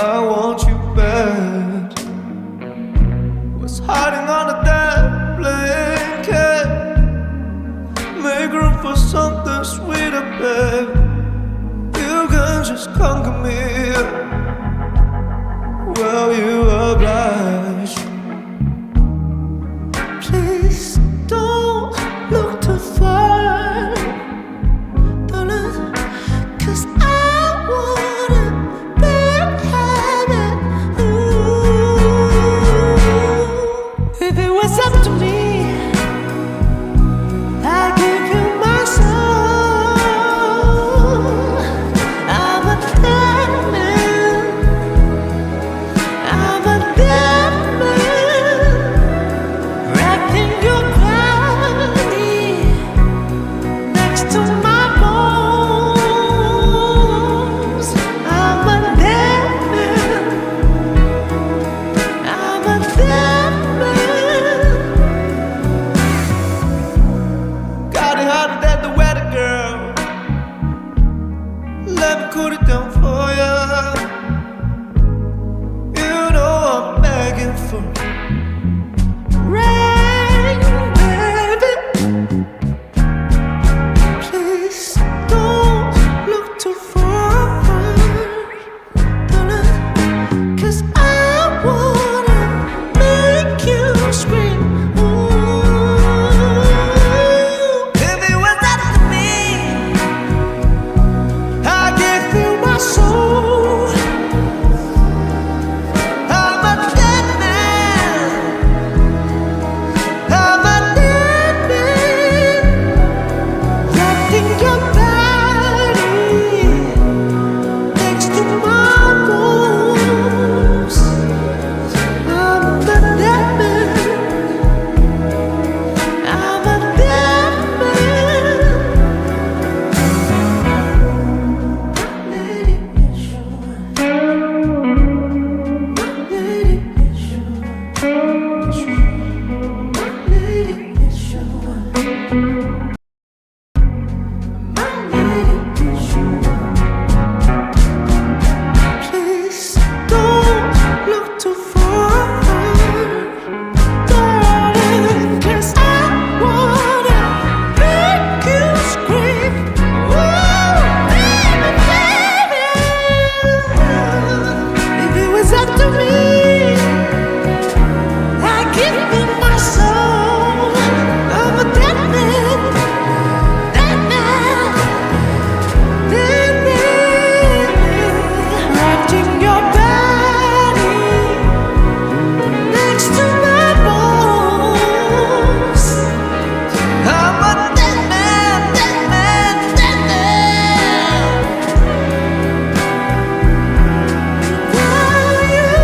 I want you bad. Was hiding under that blanket. Make room for something sweeter, babe. You can just conquer me. Well, you oblige. Please don't look too far, darling, 'cause I want a bad habit. Ooh. If it was up to me, I'd give you my soul. I'm a Deadman. I'm a Deadman. Wrapped in your gravity, next to my bones. I'm a Deadman. I'm a Deadman. Got it harder than the weather, girl. Let me cool it down for ya. You know I'm begging for rain, baby. Please don't look too far, darling, 'cause I wanna make you scream. Ooh. If it was up to me, I'd give you my soul. I'm a Deadman. I'm a Deadman. Wrapped in your body, next to my bones. I'm a Deadman. I'm a Deadman. Lady, it's you. Lady, it's you. Lady, it's you. Please don't look too far, darling, 'cause I wanna make you scream. Ooh, baby, baby. If it was up to me, I'd give you my soul. I'm a Deadman. Deadman. Wrapped in your body, next to my bones. I'm a Deadman, Deadman, Deadman. Without you,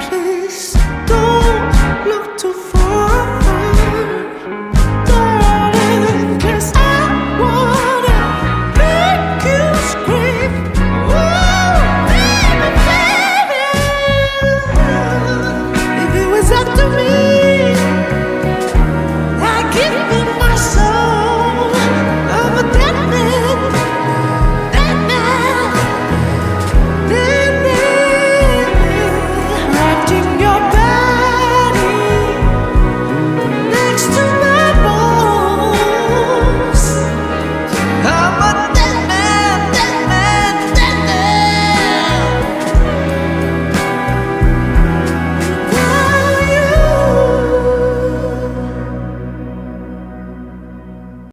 please don't look too far, darling, 'cause I wanna make you scream. Ooh, baby, baby. If it was up to me,